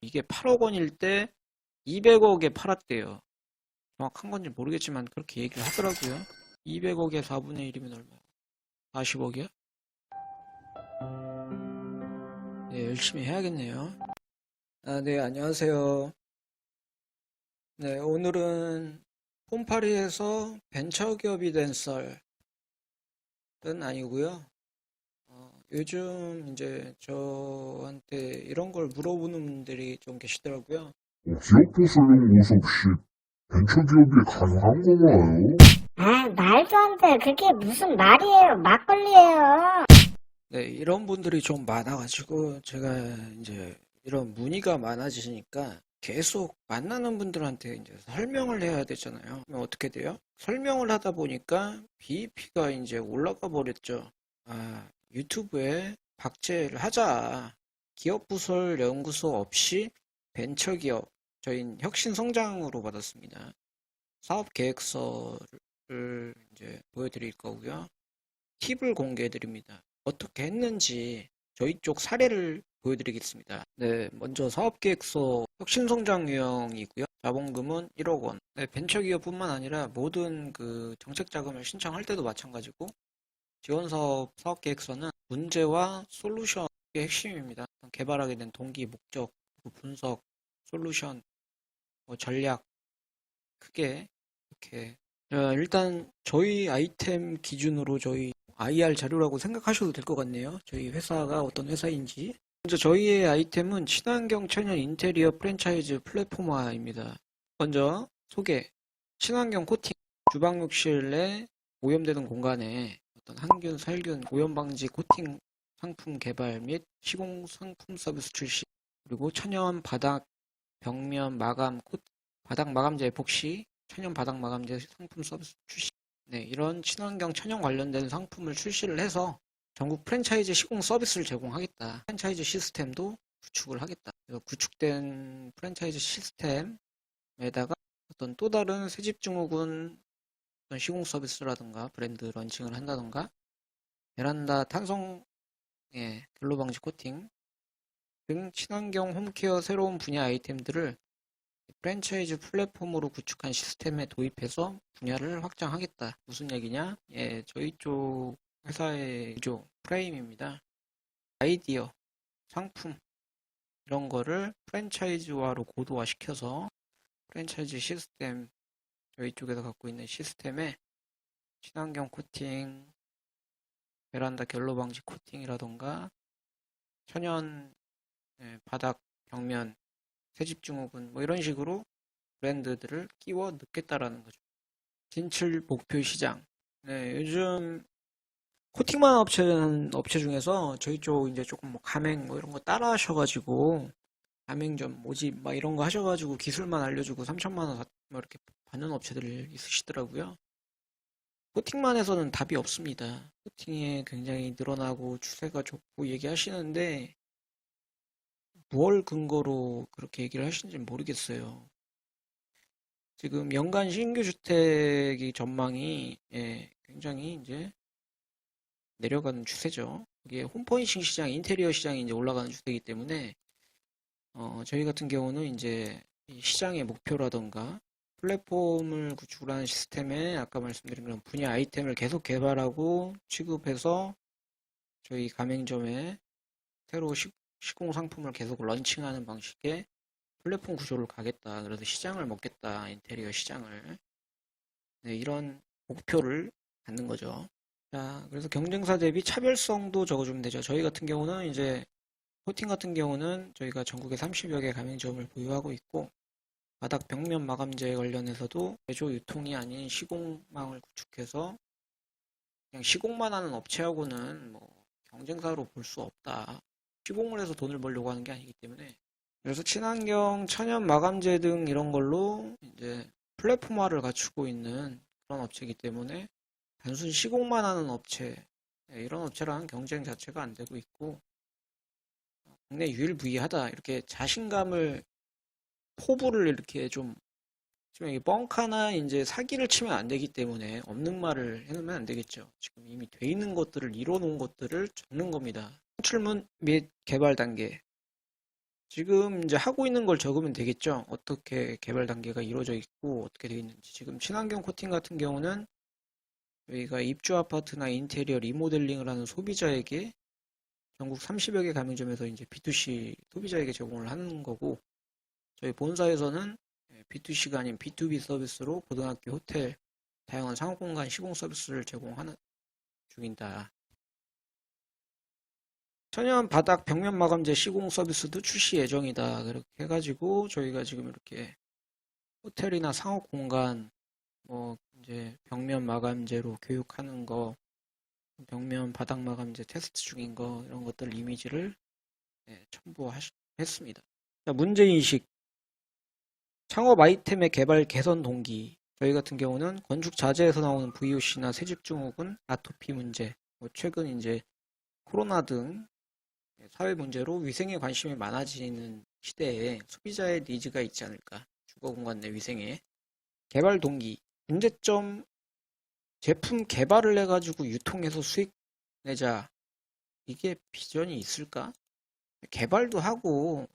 이게 8억 원일 때 200억에 팔았대요. 정확한 건지 모르겠지만 그렇게 얘기를 하더라고요. 200억에 4분의 1이면 얼마야? 40억이야? 네, 열심히 해야겠네요. 네, 안녕하세요. 네, 오늘은 폼파리에서 벤처기업이 된 썰은 아니고요. 요즘 이제 저한테 이런 걸 물어보는 분들이 좀 계시더라고요. 기업 부수는 모습 없이 벤처기업이 가능한 건가요? 아, 말도 안 돼. 그게 무슨 말이에요. 막걸리예요. 네, 이런 분들이 좀 많아가지고 제가 이제 이런 문의가 많아지니까 계속 만나는 분들한테 이제 설명을 해야 되잖아요. 그러면 어떻게 돼요? 설명을 하다 보니까 BEP가 이제 올라가 버렸죠. 유튜브에 박제를 하자. 기업부설 연구소 없이 벤처기업, 저희는 혁신성장으로 받았습니다. 사업계획서를 이제 보여드릴 거고요. 팁을 공개해 드립니다. 어떻게 했는지 저희 쪽 사례를 보여드리겠습니다. 네, 먼저 사업계획서 혁신성장 유형이고요. 자본금은 1억 원. 네, 벤처기업뿐만 아니라 모든 그 정책자금을 신청할 때도 마찬가지고 지원사업 사업계획서는 문제와 솔루션의 핵심입니다. 개발하게 된 동기, 목적, 분석, 솔루션, 전략 크게 이렇게 일단 저희 아이템 기준으로 저희 IR 자료라고 생각하셔도 될 것 같네요. 저희 회사가 어떤 회사인지. 먼저 저희의 아이템은 친환경 천연 인테리어 프랜차이즈 플랫폼화입니다. 먼저 소개. 친환경 코팅. 주방 욕실 내 오염되는 공간에 어떤 항균, 살균, 오염 방지 코팅 상품 개발 및 시공 상품 서비스 출시. 그리고 천연 바닥 벽면 마감 바닥 마감재 에폭시 천연 바닥 마감재 상품 서비스 출시. 네, 이런 친환경 천연 관련된 상품을 출시를 해서 전국 프랜차이즈 시공 서비스를 제공하겠다. 프랜차이즈 시스템도 구축을 하겠다. 그래서 구축된 프랜차이즈 시스템에다가 어떤 또 다른 새집증후군 어떤 시공 서비스라든가 브랜드 런칭을 한다든가 베란다 탄성 결로 방지 코팅 등 친환경 홈케어 새로운 분야 아이템들을 프랜차이즈 플랫폼으로 구축한 시스템에 도입해서 분야를 확장하겠다. 무슨 얘기냐? 예, 저희 쪽 회사의 구조, 프레임입니다. 아이디어, 상품, 이런 거를 프랜차이즈화로 고도화시켜서 프랜차이즈 시스템, 저희 쪽에서 갖고 있는 시스템에 친환경 코팅, 베란다 결로 방지 코팅이라던가 천연 바닥 벽면 새집증후군 뭐 이런 식으로 브랜드들을 끼워 넣겠다라는 거죠. 진출 목표 시장. 네, 요즘 코팅만 업체 중에서 저희 쪽 이제 조금 뭐 가맹 뭐 이런 거 따라 하셔가지고 가맹점 모집 막 이런 거 하셔가지고 기술만 알려주고 3천만 원 뭐 이렇게 받는 업체들 있으시더라고요. 코팅만 해서는 답이 없습니다. 코팅에 굉장히 늘어나고 추세가 좋고 얘기하시는데 뭘 근거로 그렇게 얘기를 하시는지 모르겠어요. 지금 연간 신규 주택이 전망이 굉장히 이제 내려가는 추세죠. 이게 홈퍼니싱 시장, 인테리어 시장이 이제 올라가는 추세이기 때문에 저희 같은 경우는 이제 이 시장의 목표라던가 플랫폼을 구축하는 시스템에 아까 말씀드린 그런 분야 아이템을 계속 개발하고 취급해서 저희 가맹점에 새로 시공 상품을 계속 런칭하는 방식의 플랫폼 구조를 가겠다. 그래서 시장을 먹겠다. 인테리어 시장을. 네, 이런 목표를 갖는 거죠. 자, 그래서 경쟁사 대비 차별성도 적어주면 되죠. 저희 같은 경우는 이제 코팅 같은 경우는 저희가 전국에 30여 개 가맹점을 보유하고 있고 바닥 벽면 마감재 관련해서도 제조 유통이 아닌 시공망을 구축해서 그냥 시공만 하는 업체하고는 뭐 경쟁사로 볼 수 없다. 시공을 해서 돈을 벌려고 하는 게 아니기 때문에 그래서 친환경 천연 마감재 등 이런 걸로 이제 플랫폼화를 갖추고 있는 그런 업체이기 때문에 단순 시공만 하는 업체 이런 업체랑 경쟁 자체가 안 되고 있고 국내 유일무이하다 이렇게 자신감을 포부를 이렇게 좀 이게 뻥카나 이제 사기를 치면 안 되기 때문에 없는 말을 해놓으면 안 되겠죠. 지금 이미 돼 있는 것들을 이뤄놓은 것들을 적는 겁니다. 창출문 및 개발 단계 지금 이제 하고 있는 걸 적으면 되겠죠. 어떻게 개발 단계가 이루어져 있고 어떻게 되어 있는지. 지금 친환경 코팅 같은 경우는 저희가 입주 아파트나 인테리어 리모델링을 하는 소비자에게 전국 30여 개 가맹점에서 이제 B2C 소비자에게 제공을 하는 거고, 저희 본사에서는 B2C가 아닌 B2B 서비스로 고등학교, 호텔, 다양한 상업공간 시공 서비스를 제공하는 중이다. 천연 바닥 벽면 마감재 시공 서비스도 출시 예정이다. 그렇게 해가지고 저희가 지금 이렇게 호텔이나 상업공간 뭐 이제 벽면 마감재로 교육하는 거, 벽면 바닥 마감재 테스트 중인 거 이런 것들 이미지를 첨부했습니다. 문제인식, 창업 아이템의 개발 개선 동기. 저희 같은 경우는 건축 자재에서 나오는 VOC나 세집 증후군, 아토피 문제, 최근 이제 코로나 등 사회 문제로 위생에 관심이 많아지는 시대에 소비자의 니즈가 있지 않을까. 주거 공간 내 위생에. 개발 동기, 문제점, 제품 개발을 해가지고 유통해서 수익 내자. 이게 비전이 있을까? 개발도 하고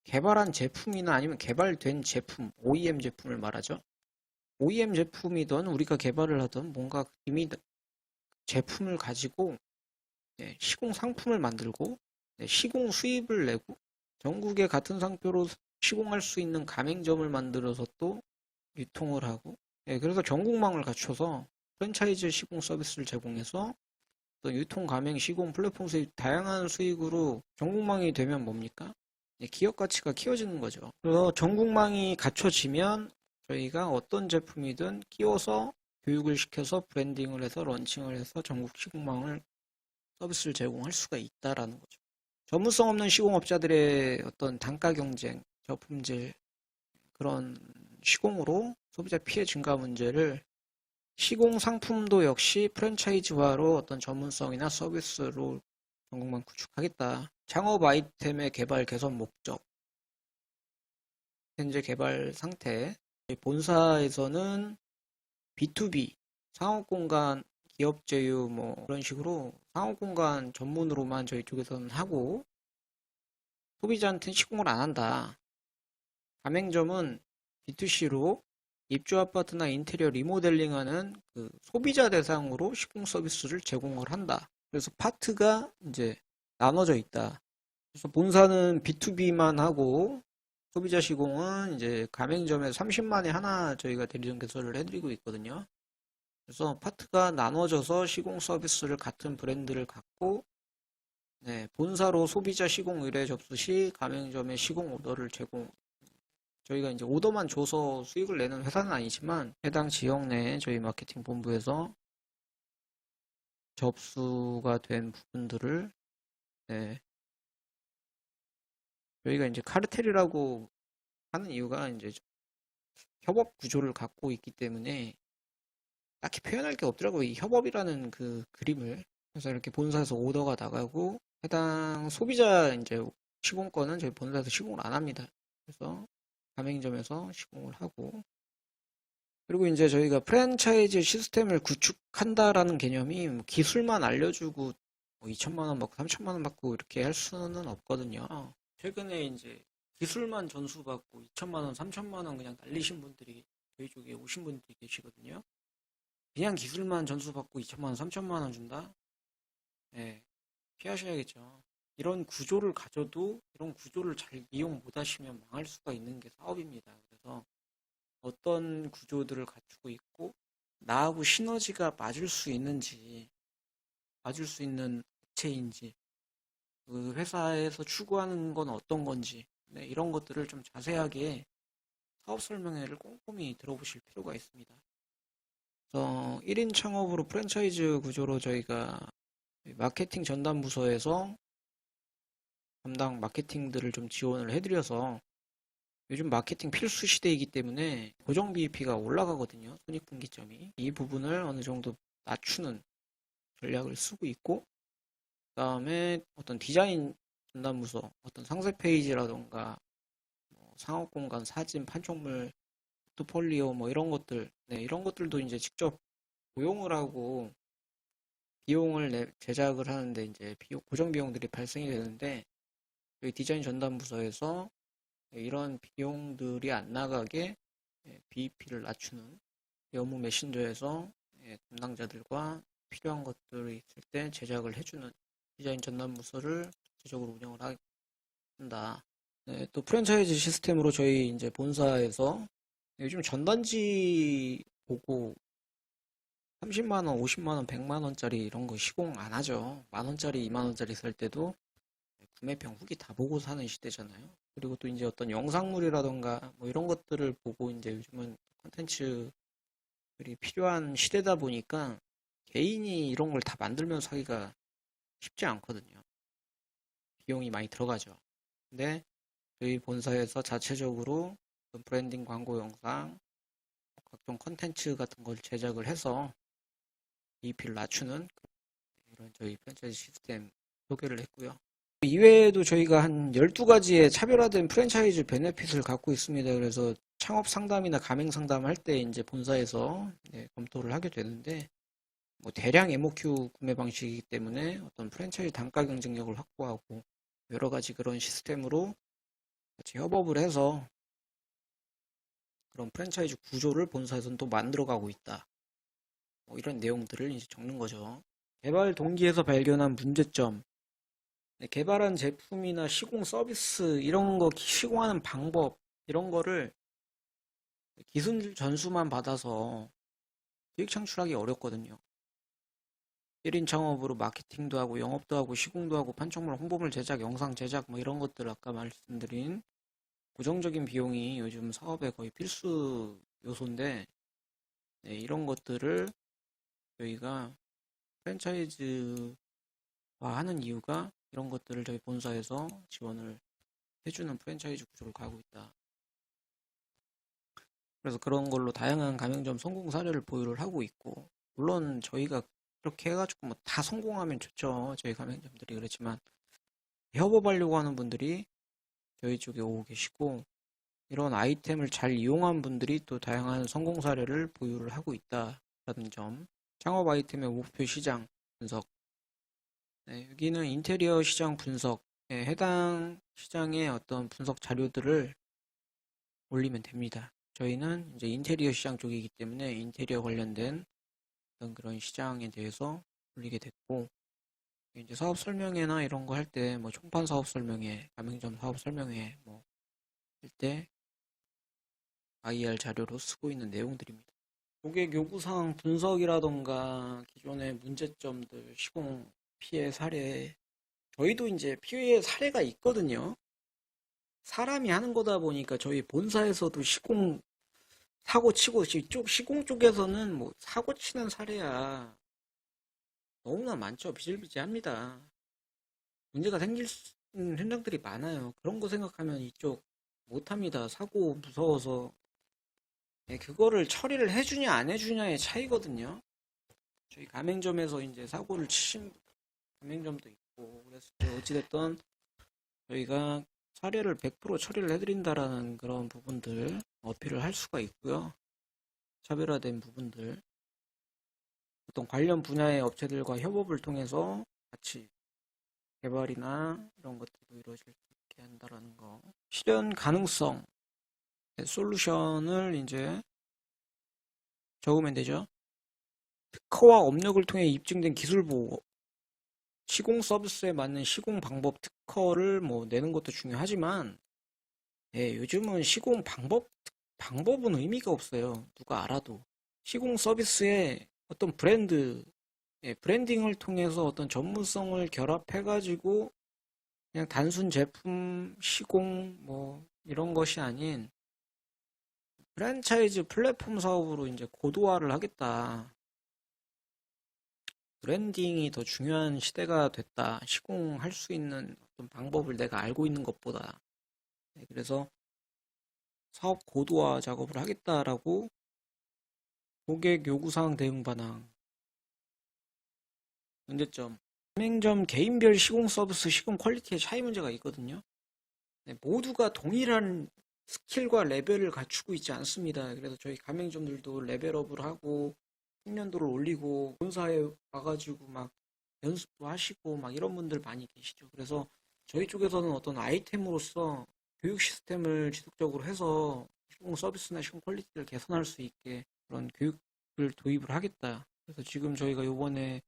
개발한 제품이나 아니면 개발된 제품, OEM 제품을 말하죠. OEM 제품이든 우리가 개발을 하든 뭔가 이미 제품을 가지고 시공 상품을 만들고 시공 수입을 내고 전국에 같은 상표로 시공할 수 있는 가맹점을 만들어서 또 유통을 하고, 그래서 전국망을 갖춰서 프랜차이즈 시공 서비스를 제공해서 또 유통, 가맹, 시공, 플랫폼 수입 다양한 수익으로 전국망이 되면 뭡니까? 기업 가치가 키워지는 거죠. 그래서 전국망이 갖춰지면 저희가 어떤 제품이든 끼워서 교육을 시켜서 브랜딩을 해서 런칭을 해서 전국 시공망을 서비스를 제공할 수가 있다라는 거죠. 전문성 없는 시공업자들의 어떤 단가 경쟁, 저품질 그런 시공으로 소비자 피해 증가 문제를 시공 상품도 역시 프랜차이즈화로 어떤 전문성이나 서비스로 전국만 구축하겠다. 창업 아이템의 개발 개선 목적, 현재 개발 상태. 본사에서는 B2B, 상업공간, 기업 제휴 뭐 그런 식으로 상업공간 전문으로만 저희 쪽에서는 하고 소비자한테는 시공을 안 한다. 가맹점은 B2C로 입주 아파트나 인테리어 리모델링하는 그 소비자 대상으로 시공 서비스를 제공을 한다. 그래서 파트가 이제 나눠져 있다. 그래서 본사는 B2B만 하고 소비자 시공은 이제 가맹점에 30만에 하나 저희가 대리점 개설을 해드리고 있거든요. 그래서 파트가 나눠져서 시공 서비스를 같은 브랜드를 갖고 본사로 소비자 시공 의뢰 접수 시 가맹점에 시공 오더를 제공. 저희가 이제 오더만 줘서 수익을 내는 회사는 아니지만 해당 지역 내 저희 마케팅 본부에서 접수가 된 부분들을 저희가 이제 카르텔이라고 하는 이유가 이제 협업 구조를 갖고 있기 때문에 딱히 표현할 게 없더라고요. 이 협업이라는 그 그림을. 그래서 이렇게 본사에서 오더가 나가고 해당 소비자 이제 시공권은 저희 본사에서 시공을 안 합니다. 그래서 가맹점에서 시공을 하고, 그리고 이제 저희가 프랜차이즈 시스템을 구축한다라는 개념이 뭐 기술만 알려주고 뭐 2천만 원 받고 3천만 원 받고 이렇게 할 수는 없거든요. 최근에 이제 기술만 전수받고 2천만 원, 3천만 원 그냥 날리신 분들이 저희 쪽에 오신 분들이 계시거든요. 그냥 기술만 전수받고 2천만 원, 3천만 원 준다? 피하셔야겠죠. 이런 구조를 가져도 이런 구조를 잘 이용 못 하시면 망할 수가 있는 게 사업입니다. 그래서 어떤 구조들을 갖추고 있고 나하고 시너지가 맞을 수 있는지, 맞을 수 있는 업체인지, 그 회사에서 추구하는 건 어떤 건지, 이런 것들을 좀 자세하게 사업 설명회를 꼼꼼히 들어보실 필요가 있습니다. 그래서 1인 창업으로 프랜차이즈 구조로 저희가 마케팅 전담 부서에서 담당 마케팅들을 좀 지원을 해드려서 요즘 마케팅 필수 시대이기 때문에 고정 BEP가 올라가거든요. 손익분기점이. 이 부분을 어느 정도 낮추는 전략을 쓰고 있고, 그 다음에 어떤 디자인 전담부서, 어떤 상세 페이지라던가 상업공간, 사진, 판촉물, 포트폴리오 뭐 이런 것들, 이런 것들도 이제 직접 고용을 하고 비용을 제작을 하는데 이제 고정 비용들이 발생이 되는데 저희 디자인 전담 부서에서 이런 비용들이 안 나가게 BEP를 낮추는 업무 메신저에서 담당자들과 필요한 것들이 있을 때 제작을 해주는 디자인 전담 부서를 구체적으로 운영을 한다. 네, 또 프랜차이즈 시스템으로 저희 이제 본사에서 요즘 전단지 보고 30만 원, 50만 원, 100만 원짜리 이런 거 시공 안 하죠. 만 원짜리, 2만 원짜리 살 때도 구매평 후기 다 보고 사는 시대잖아요. 그리고 또 이제 어떤 영상물이라던가 뭐 이런 것들을 보고 이제 요즘은 콘텐츠들이 필요한 시대다 보니까 개인이 이런 걸 다 만들면서 하기가 쉽지 않거든요. 비용이 많이 들어가죠. 근데 저희 본사에서 자체적으로 어떤 브랜딩 광고 영상, 각종 콘텐츠 같은 걸 제작을 해서 EP를 낮추는 이런 저희 프랜차이즈 시스템 소개를 했고요. 이외에도 저희가 한 12가지의 차별화된 프랜차이즈 베네핏을 갖고 있습니다. 그래서 창업 상담이나 가맹 상담할 때 이제 본사에서 검토를 하게 되는데, 뭐 대량 MOQ 구매 방식이기 때문에 어떤 프랜차이즈 단가 경쟁력을 확보하고 여러 가지 그런 시스템으로 같이 협업을 해서 그런 프랜차이즈 구조를 본사에서는 또 만들어가고 있다. 뭐 이런 내용들을 이제 적는 거죠. 개발 동기에서 발견한 문제점, 개발한 제품이나 시공 서비스 이런 거 시공하는 방법 이런 거를 기술 전수만 받아서 기획 창출하기 어렵거든요. 1인 창업으로 마케팅도 하고 영업도 하고 시공도 하고 판촉물 홍보물 제작 영상 제작 뭐 이런 것들 아까 말씀드린 고정적인 비용이 요즘 사업의 거의 필수 요소인데, 이런 것들을 저희가 프랜차이즈화 하는 이유가 이런 것들을 저희 본사에서 지원을 해주는 프랜차이즈 구조를 가고 있다. 그래서 그런 걸로 다양한 가맹점 성공 사례를 보유를 하고 있고, 물론 저희가 이렇게 해가지고 뭐 다 성공하면 좋죠. 저희 가맹점들이. 그렇지만 협업하려고 하는 분들이 저희 쪽에 오고 계시고, 이런 아이템을 잘 이용한 분들이 또 다양한 성공 사례를 보유를 하고 있다라는 점. 창업 아이템의 목표 시장 분석. 여기는 인테리어 시장 분석, 해당 시장의 어떤 분석 자료들을 올리면 됩니다. 저희는 이제 인테리어 시장 쪽이기 때문에 인테리어 관련된 어떤 그런 시장에 대해서 올리게 됐고, 이제 사업 설명회나 이런 거 할 때 뭐 총판 사업 설명회, 가맹점 사업 설명회 뭐 할 때 IR 자료로 쓰고 있는 내용들입니다. 고객 요구사항 분석이라던가 기존의 문제점들, 시공 피해 사례, 저희도 이제 피해 사례가 있거든요. 사람이 하는 거다 보니까 저희 본사에서도 시공 사고 치고 이쪽 시공 쪽에서는 뭐 사고 치는 사례야 너무나 많죠. 비일비재합니다. 문제가 생길 현장들이 많아요. 그런 거 생각하면 이쪽 못합니다. 사고 무서워서. 그거를 처리를 해주냐 안 해주냐의 차이거든요. 저희 가맹점에서 이제 사고를 치신 가맹점도 있고 그래서 어찌됐든 저희가 사례를 100% 처리를 해드린다라는 그런 부분들 어필을 할 수가 있고요. 차별화된 부분들 어떤 관련 분야의 업체들과 협업을 통해서 같이 개발이나 이런 것들도 이루어질 수 있게 한다라는 거. 실현 가능성 솔루션을 이제 적으면 되죠. 특허와 업력을 통해 입증된 기술 보호, 시공 서비스에 맞는 시공 방법 특허를 뭐 내는 것도 중요하지만, 요즘은 시공 방법은 의미가 없어요. 누가 알아도. 시공 서비스에 어떤 브랜딩을 통해서 어떤 전문성을 결합해가지고 그냥 단순 제품 시공 뭐 이런 것이 아닌 프랜차이즈 플랫폼 사업으로 이제 고도화를 하겠다. 브랜딩이 더 중요한 시대가 됐다. 시공할 수 있는 어떤 방법을 내가 알고 있는 것보다. 그래서 사업 고도화 작업을 하겠다라고 고객 요구사항 대응 반항. 문제점. 가맹점 개인별 시공 서비스 시공 퀄리티의 차이 문제가 있거든요. 모두가 동일한 스킬과 레벨을 갖추고 있지 않습니다. 그래서 저희 가맹점들도 레벨업을 하고 숙련도를 올리고 본사에 와가지고 막 연습도 하시고 막 이런 분들 많이 계시죠. 그래서 저희 쪽에서는 어떤 아이템으로서 교육 시스템을 지속적으로 해서 시공 서비스나 시공 퀄리티를 개선할 수 있게 그런 교육을 도입을 하겠다. 그래서 지금 저희가 요번에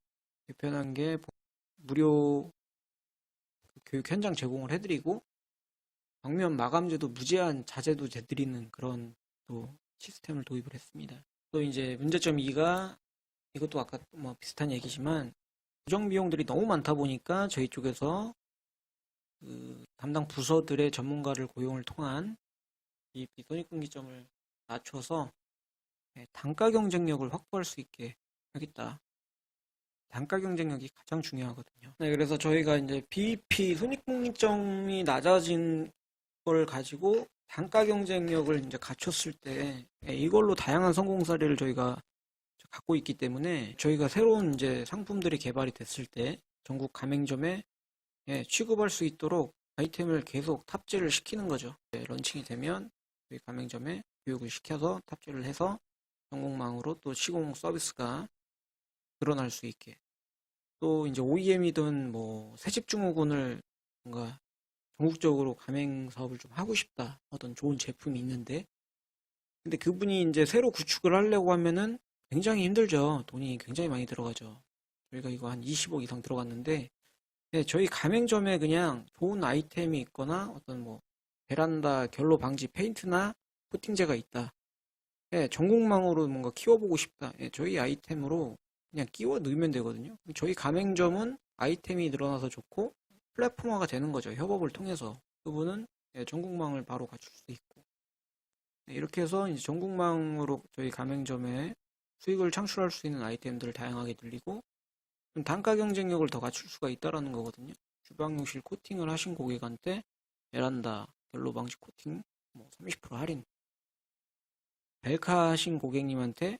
개편한 게 무료 교육 현장 제공을 해드리고 벽면 마감제도 무제한 자재도 재드리는 그런 또 시스템을 도입을 했습니다. 또 이제 문제점 2가 이것도 아까 뭐 비슷한 얘기지만 고정 비용들이 너무 많다 보니까 저희 쪽에서 그 담당 부서들의 전문가를 고용을 통한 이 손익분기점을 낮춰서 단가 경쟁력을 확보할 수 있게 하겠다. 단가 경쟁력이 가장 중요하거든요. 네, 그래서 저희가 이제 BEP 손익분기점이 낮아진 걸 가지고 단가 경쟁력을 이제 갖췄을 때 이걸로 다양한 성공 사례를 저희가 갖고 있기 때문에 저희가 새로운 이제 상품들이 개발이 됐을 때 전국 가맹점에 취급할 수 있도록 아이템을 계속 탑재를 시키는 거죠. 런칭이 되면 저희 가맹점에 교육을 시켜서 탑재를 해서 전국망으로 또 시공 서비스가 늘어날 수 있게 또 이제 OEM이든 뭐 새집중후군을 뭔가 전국적으로 가맹 사업을 좀 하고 싶다 어떤 좋은 제품이 있는데 근데 그분이 이제 새로 구축을 하려고 하면은 굉장히 힘들죠. 돈이 굉장히 많이 들어가죠. 저희가 이거 한 20억 이상 들어갔는데 저희 가맹점에 그냥 좋은 아이템이 있거나 어떤 뭐 베란다 결로 방지 페인트나 코팅제가 있다. 전국망으로 뭔가 키워보고 싶다. 저희 아이템으로 그냥 끼워 넣으면 되거든요. 저희 가맹점은 아이템이 늘어나서 좋고 플랫폼화가 되는 거죠. 협업을 통해서 그분은 전국망을 바로 갖출 수 있고 이렇게 해서 이제 전국망으로 저희 가맹점에 수익을 창출할 수 있는 아이템들을 다양하게 늘리고 좀 단가 경쟁력을 더 갖출 수가 있다라는 거거든요. 주방용실 코팅을 하신 고객한테 베란다 결로 방지 코팅 뭐 30% 할인, 벨카 하신 고객님한테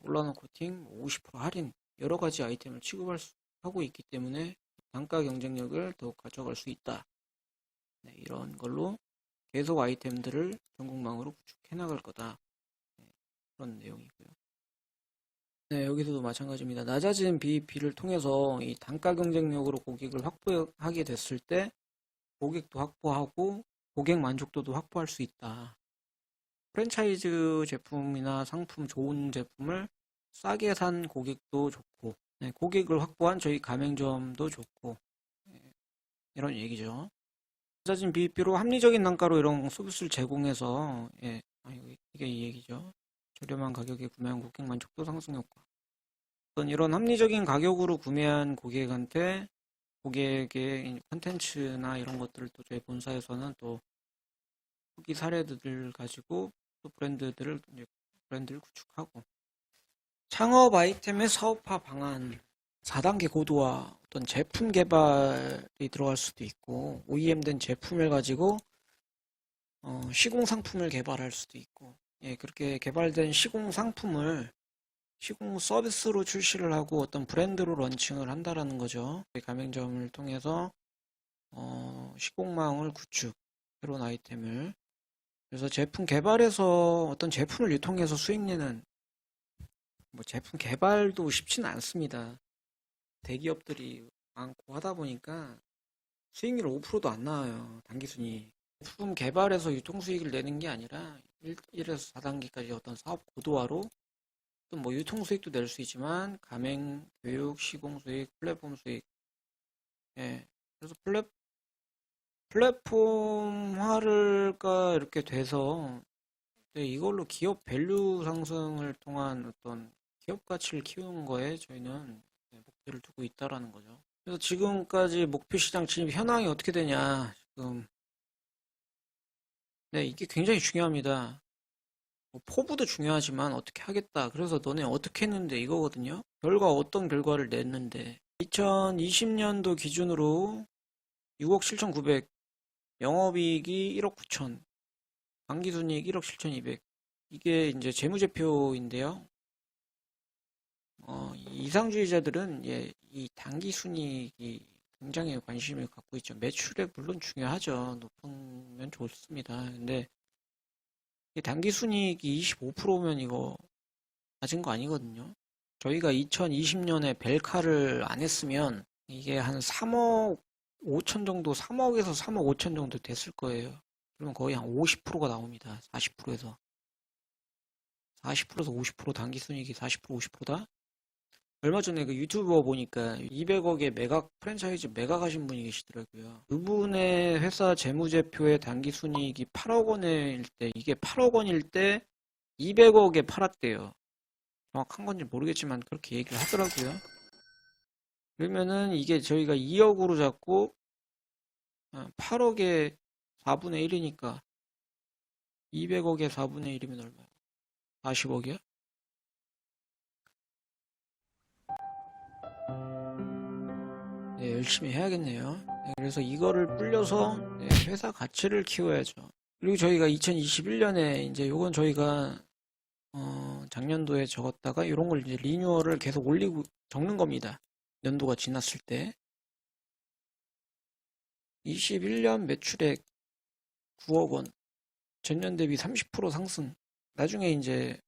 올라노 코팅 50% 할인 여러 가지 아이템을 하고 있기 때문에 단가 경쟁력을 더욱 가져갈 수 있다. 이런 걸로 계속 아이템들을 전국망으로 구축해 나갈 거다. 그런 내용이고요. 여기서도 마찬가지입니다. 낮아진 BEP를 통해서 이 단가 경쟁력으로 고객을 확보하게 됐을 때 고객도 확보하고 고객 만족도도 확보할 수 있다. 프랜차이즈 제품이나 상품 좋은 제품을 싸게 산 고객도 좋고 고객을 확보한 저희 가맹점도 좋고 이런 얘기죠. 낮아진 BEP로 합리적인 단가로 이런 서비스를 제공해서 이게 이 얘기죠. 저렴한 가격에 구매한 고객 만족도 상승 효과. 이런 합리적인 가격으로 구매한 고객한테 고객의 컨텐츠나 이런 것들을 또 저희 본사에서는 또 후기 사례들을 가지고 또 브랜드를 구축하고 창업 아이템의 사업화 방안 4단계 고도화 어떤 제품 개발이 들어갈 수도 있고 OEM 된 제품을 가지고 시공 상품을 개발할 수도 있고 그렇게 개발된 시공 상품을 시공 서비스로 출시를 하고 어떤 브랜드로 런칭을 한다라는 거죠. 가맹점을 통해서 시공망을 구축, 새로운 아이템을 그래서 제품 개발에서 어떤 제품을 유통해서 수익 내는 뭐 제품 개발도 쉽지는 않습니다. 대기업들이 많고 하다 보니까 수익률 5%도 안 나와요. 단기순이. 제품 개발에서 유통 수익을 내는 게 아니라 1에서 4단계까지 어떤 사업 고도화로 또 뭐 유통 수익도 낼 수 있지만 가맹, 교육, 시공 수익, 플랫폼 수익. 그래서 플랫폼화가 이렇게 돼서 이걸로 기업 밸류 상승을 통한 어떤 기업 가치를 키우는 거에 저희는 목표를 두고 있다라는 거죠. 그래서 지금까지 목표 시장 진입 현황이 어떻게 되냐 지금 이게 굉장히 중요합니다. 포부도 중요하지만 어떻게 하겠다. 그래서 너네 어떻게 했는데 이거거든요. 어떤 결과를 냈는데 2020년도 기준으로 6억 7,900 영업이익이 1억 9천 당기순이익 1억 7,200 이게 이제 재무제표인데요. 이상주의자들은 이 당기순이익이 굉장히 관심을 갖고 있죠. 매출액 물론 중요하죠. 높으면 좋습니다. 근데 이 당기순이익이 25%면 이거 낮은 거 아니거든요. 저희가 2020년에 벨카를 안 했으면 이게 한 3억 5천 정도, 3억에서 3억 5천 정도 됐을 거예요. 그러면 거의 한 50%가 나옵니다. 40%에서. 40%에서 50% 당기 순이익이 40% 50%다? 얼마 전에 그 유튜버 보니까 200억에 매각, 프랜차이즈 매각하신 분이 계시더라고요. 그분의 회사 재무제표의 당기 순이익이 8억 원일 때, 이게 8억 원일 때 200억에 팔았대요. 정확한 건지 모르겠지만 그렇게 얘기를 하더라고요. 그러면은 이게 저희가 2억으로 잡고 8억에 4분의 1이니까 200억에 4분의 1이면 얼마야? 40억이야? 네, 열심히 해야겠네요. 네, 그래서 이거를 불려서 네, 회사 가치를 키워야죠. 그리고 저희가 2021년에 이제 요건 저희가 작년도에 적었다가 이런 걸 이제 리뉴얼을 계속 올리고 적는 겁니다. 연도가 지났을 때 21년 매출액 9억 원, 전년 대비 30% 상승. 나중에 이제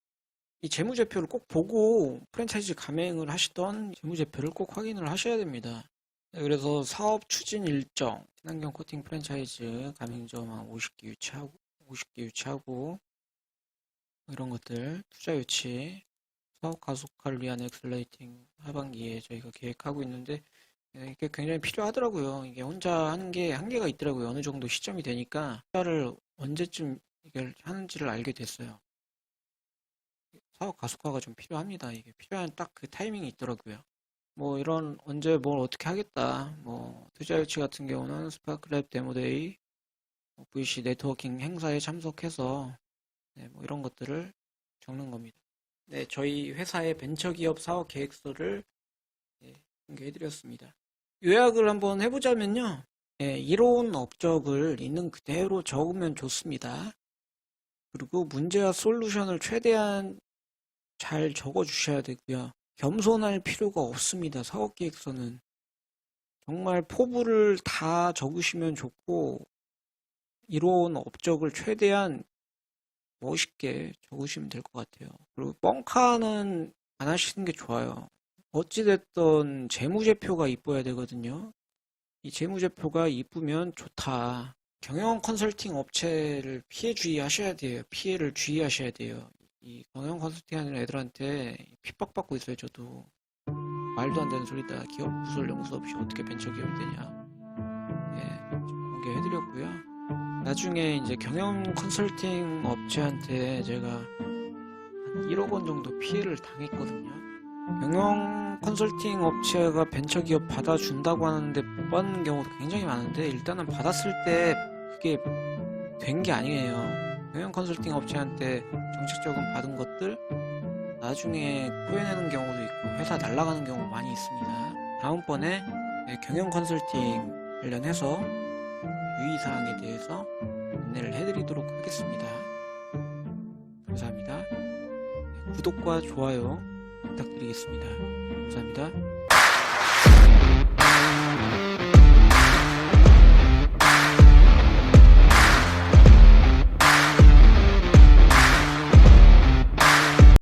이 재무제표를 꼭 보고 프랜차이즈 가맹을 하시던 재무제표를 꼭 확인을 하셔야 됩니다. 네, 그래서 사업 추진 일정, 친환경 코팅 프랜차이즈 가맹점 한 50개 유치하고 이런 것들, 투자 유치, 사업 가속화를 위한 엑셀레이팅 하반기에 저희가 계획하고 있는데 이게 굉장히 필요하더라고요. 이게 혼자 하는 게 한계가 있더라고요. 어느 정도 시점이 되니까 투자를 언제쯤 이걸 하는지를 알게 됐어요. 사업 가속화가 좀 필요합니다. 이게 필요한 딱 그 타이밍이 있더라고요. 뭐 이런 언제 뭘 어떻게 하겠다. 뭐 투자 유치 같은 경우는 스파크랩 데모데이, VC 네트워킹 행사에 참석해서 네, 뭐 이런 것들을 적는 겁니다. 네, 저희 회사의 벤처기업 사업 계획서를 공개해드렸습니다. 요약을 한번 해보자면요. 네, 이로운 업적을 있는 그대로 적으면 좋습니다. 그리고 문제와 솔루션을 최대한 잘 적어주셔야 되고요. 겸손할 필요가 없습니다. 사업계획서는. 정말 포부를 다 적으시면 좋고 이로운 업적을 최대한 멋있게 적으시면 될 것 같아요. 그리고 뻥카는 안 하시는 게 좋아요. 어찌됐든 재무제표가 이뻐야 되거든요. 이 재무제표가 이쁘면 좋다. 경영 컨설팅 업체를 주의하셔야 돼요. 피해를 주의하셔야 돼요. 이 경영 컨설팅 하는 애들한테 핍박받고 있어요. 저도 말도 안 되는 소리다. 기업 부설 연수 없이 어떻게 벤처기업이 되냐. 예, 공개해드렸고요. 나중에 이제 경영 컨설팅 업체한테 제가 한 1억 원 정도 피해를 당했거든요. 경영 컨설팅 업체가 벤처기업 받아준다고 하는데 못 받는 경우도 굉장히 많은데 일단은 받았을 때 그게 된 게 아니에요. 경영 컨설팅 업체한테 정책적으로 받은 것들 나중에 토해내는 경우도 있고 회사 날아가는 경우 많이 있습니다. 다음번에 경영 컨설팅 관련해서 유의사항에 대해서 안내를 해드리도록 하겠습니다. 감사합니다. 구독과 좋아요 부탁드리겠습니다. 감사합니다.